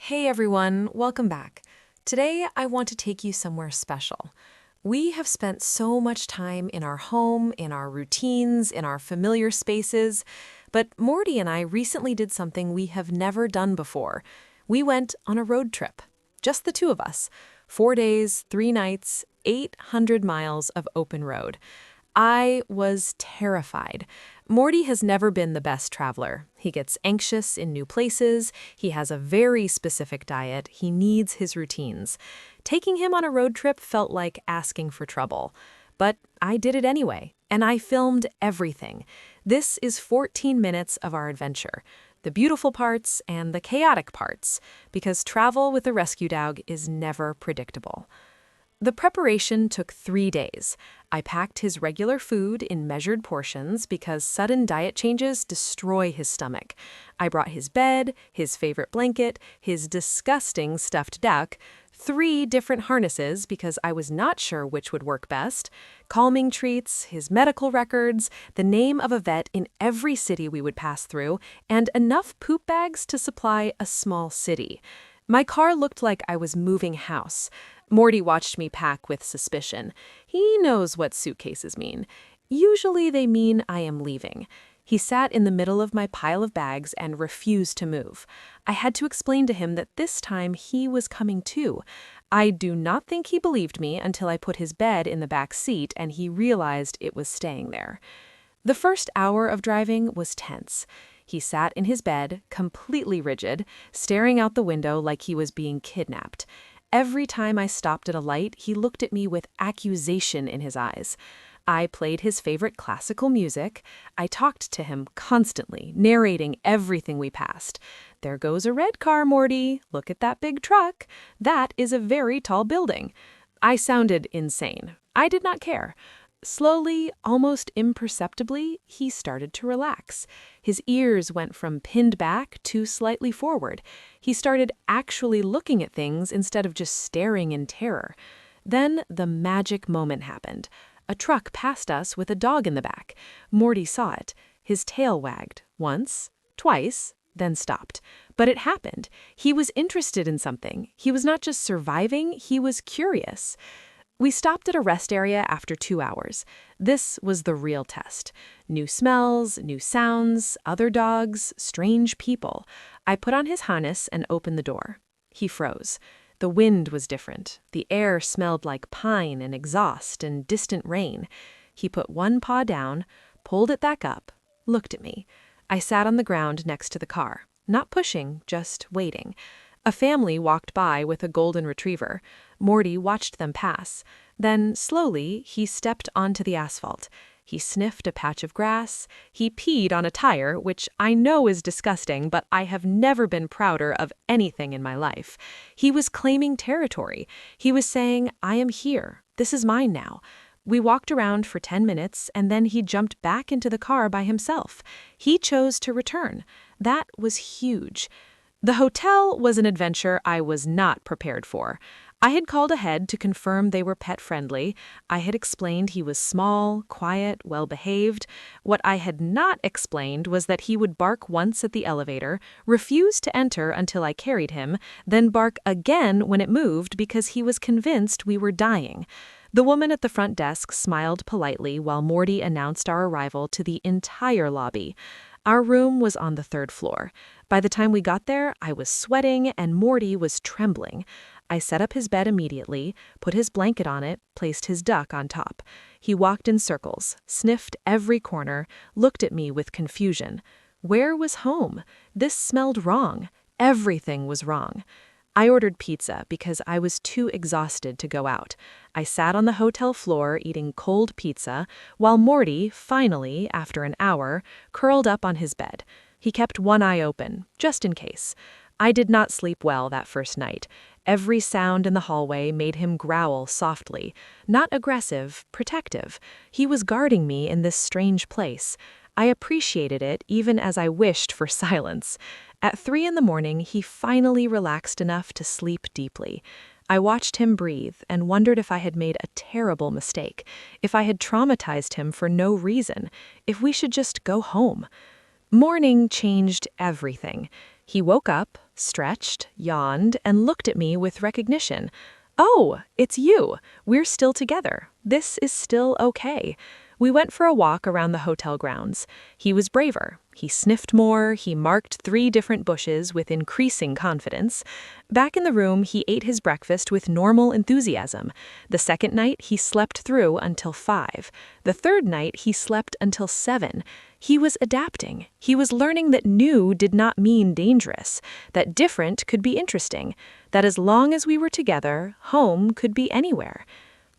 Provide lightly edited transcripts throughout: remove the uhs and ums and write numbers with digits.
Hey everyone, welcome back. Today I want to take you somewhere special. We have spent so much time in our home, in our routines, in our familiar spaces, but Morty and I recently did something we have never done before. We went on a road trip, just the two of us. 4 days, 3 nights, 800 miles of open road. I was terrified. Morty has never been the best traveler. He gets anxious in new places, he has a very specific diet, he needs his routines. Taking him on a road trip felt like asking for trouble. But I did it anyway, and I filmed everything. This is 14 minutes of our adventure. The beautiful parts and the chaotic parts, because travel with a rescue dog is never predictable. The preparation took 3 days. I packed his regular food in measured portions because sudden diet changes destroy his stomach. I brought his bed, his favorite blanket, his disgusting stuffed duck, 3 different harnesses because I was not sure which would work best, calming treats, his medical records, the name of a vet in every city we would pass through, and enough poop bags to supply a small city. My car looked like I was moving house. Morty watched me pack with suspicion. He knows what suitcases mean. Usually they mean I am leaving. He sat in the middle of my pile of bags and refused to move. I had to explain to him that this time he was coming too. I do not think he believed me until I put his bed in the back seat and he realized it was staying there. The first hour of driving was tense. He sat in his bed, completely rigid, staring out the window like he was being kidnapped. Every time I stopped at a light, he looked at me with accusation in his eyes. I played his favorite classical music. I talked to him constantly, narrating everything we passed. There goes a red car, Morty. Look at that big truck. That is a very tall building. I sounded insane. I did not care. Slowly, almost imperceptibly, he started to relax. His ears went from pinned back to slightly forward. He started actually looking at things instead of just staring in terror. Then the magic moment happened. A truck passed us with a dog in the back. Morty saw it. His tail wagged, once, twice, then stopped. But it happened. He was interested in something. He was not just surviving, he was curious. We stopped at a rest area after 2 hours. This was the real test. New smells, new sounds, other dogs, strange people. I put on his harness and opened the door. He froze. The wind was different. The air smelled like pine and exhaust and distant rain. He put one paw down, pulled it back up, looked at me. I sat on the ground next to the car, not pushing, just waiting. A family walked by with a golden retriever. Morty watched them pass. Then, slowly, he stepped onto the asphalt. He sniffed a patch of grass. He peed on a tire, which I know is disgusting, but I have never been prouder of anything in my life. He was claiming territory. He was saying, I am here. This is mine now. We walked around for 10 minutes, and then he jumped back into the car by himself. He chose to return. That was huge. The hotel was an adventure I was not prepared for. I had called ahead to confirm they were pet-friendly. I had explained he was small, quiet, well-behaved. What I had not explained was that he would bark once at the elevator, refuse to enter until I carried him, then bark again when it moved because he was convinced we were dying. The woman at the front desk smiled politely while Morty announced our arrival to the entire lobby. Our room was on the 3rd floor. By the time we got there, I was sweating and Morty was trembling. I set up his bed immediately, put his blanket on it, placed his duck on top. He walked in circles, sniffed every corner, looked at me with confusion. Where was home? This smelled wrong. Everything was wrong. I ordered pizza because I was too exhausted to go out. I sat on the hotel floor eating cold pizza, while Morty, finally, after an hour, curled up on his bed. He kept one eye open, just in case. I did not sleep well that first night. Every sound in the hallway made him growl softly. Not aggressive, protective. He was guarding me in this strange place. I appreciated it even as I wished for silence. At 3 a.m, he finally relaxed enough to sleep deeply. I watched him breathe and wondered if I had made a terrible mistake, if I had traumatized him for no reason, if we should just go home. Morning changed everything. He woke up, stretched, yawned, and looked at me with recognition. "Oh, it's you. We're still together. This is still okay." We went for a walk around the hotel grounds. He was braver. He sniffed more. He marked 3 different bushes with increasing confidence. Back in the room, he ate his breakfast with normal enthusiasm. The second night, he slept through until 5. The third night, he slept until 7. He was adapting. He was learning that new did not mean dangerous, that different could be interesting, that as long as we were together, home could be anywhere.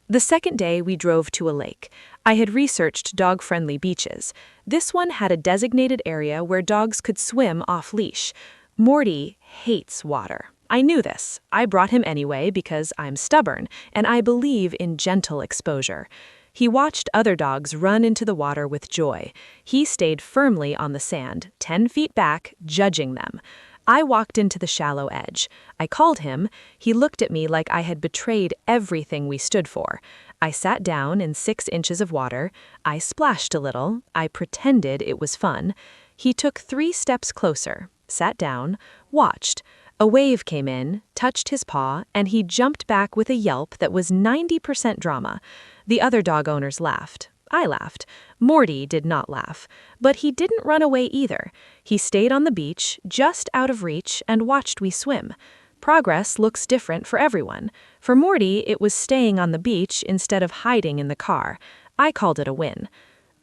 The second day, we drove to a lake. I had researched dog-friendly beaches. This one had a designated area where dogs could swim off-leash. Morty hates water. I knew this. I brought him anyway because I'm stubborn, and I believe in gentle exposure. He watched other dogs run into the water with joy. He stayed firmly on the sand, 10 feet back, judging them. I walked into the shallow edge. I called him. He looked at me like I had betrayed everything we stood for. I sat down in 6 inches of water. I splashed a little. I pretended it was fun. He took 3 steps closer, sat down, watched. A wave came in, touched his paw, and he jumped back with a yelp that was 90% drama. The other dog owners laughed. I laughed. Morty did not laugh. But he didn't run away either. He stayed on the beach, just out of reach, and watched we swim. Progress looks different for everyone. For Morty, it was staying on the beach instead of hiding in the car. I called it a win.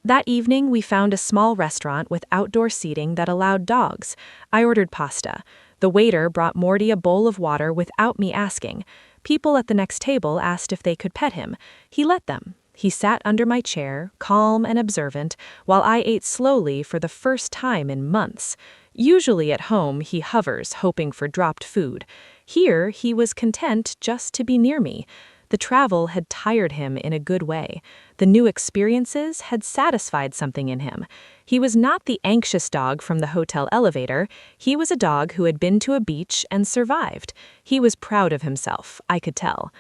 That evening, we found a small restaurant with outdoor seating that allowed dogs. I ordered pasta. The waiter brought Morty a bowl of water without me asking. People at the next table asked if they could pet him. He let them. He sat under my chair, calm and observant, while I ate slowly for the first time in months. Usually at home, he hovers, hoping for dropped food. Here, he was content just to be near me. The travel had tired him in a good way. The new experiences had satisfied something in him. He was not the anxious dog from the hotel elevator. He was a dog who had been to a beach and survived. He was proud of himself, I could tell.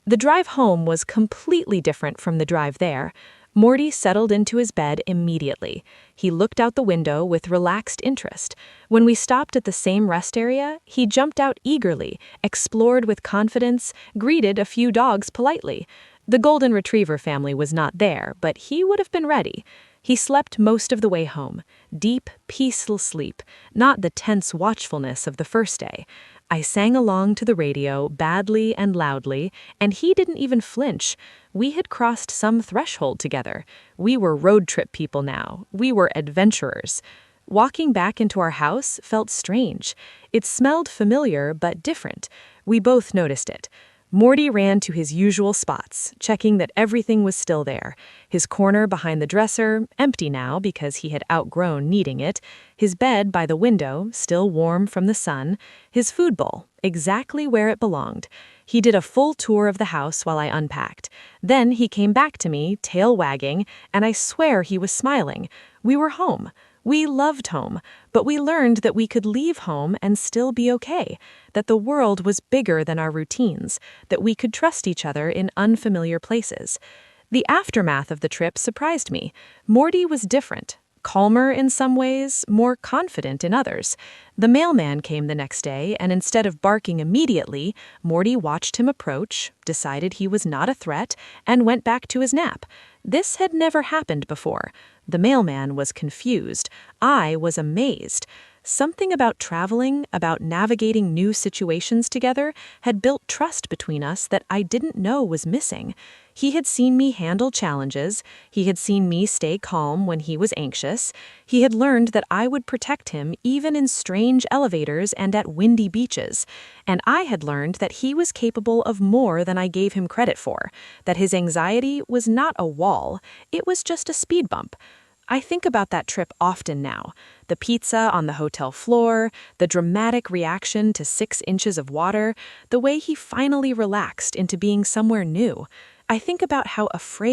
The drive home was completely different from the drive there. Morty settled into his bed immediately. He looked out the window with relaxed interest. When we stopped at the same rest area, he jumped out eagerly, explored with confidence, greeted a few dogs politely. The golden retriever family was not there, but he would have been ready. He slept most of the way home. Deep, peaceful sleep, not the tense watchfulness of the first day. I sang along to the radio badly and loudly, and he didn't even flinch. We had crossed some threshold together. We were road trip people now. We were adventurers. Walking back into our house felt strange. It smelled familiar but different. We both noticed it. Morty ran to his usual spots, checking that everything was still there. His corner behind the dresser, empty now because he had outgrown needing it. His bed by the window, still warm from the sun. His food bowl, exactly where it belonged. He did a full tour of the house while I unpacked. Then he came back to me, tail wagging, and I swear he was smiling. We were home. We loved home, but we learned that we could leave home and still be okay, that the world was bigger than our routines, that we could trust each other in unfamiliar places. The aftermath of the trip surprised me. Morty was different. Calmer in some ways, more confident in others. The mailman came the next day, and instead of barking immediately, Morty watched him approach, decided he was not a threat, and went back to his nap. This had never happened before. The mailman was confused. I was amazed. Something about traveling, about navigating new situations together, had built trust between us that I didn't know was missing. He had seen me handle challenges. He had seen me stay calm when he was anxious. He had learned that I would protect him even in strange elevators and at windy beaches. And I had learned that he was capable of more than I gave him credit for, that his anxiety was not a wall, it was just a speed bump. I think about that trip often now. The pizza on the hotel floor, the dramatic reaction to 6 inches of water, the way he finally relaxed into being somewhere new. I think about how afraid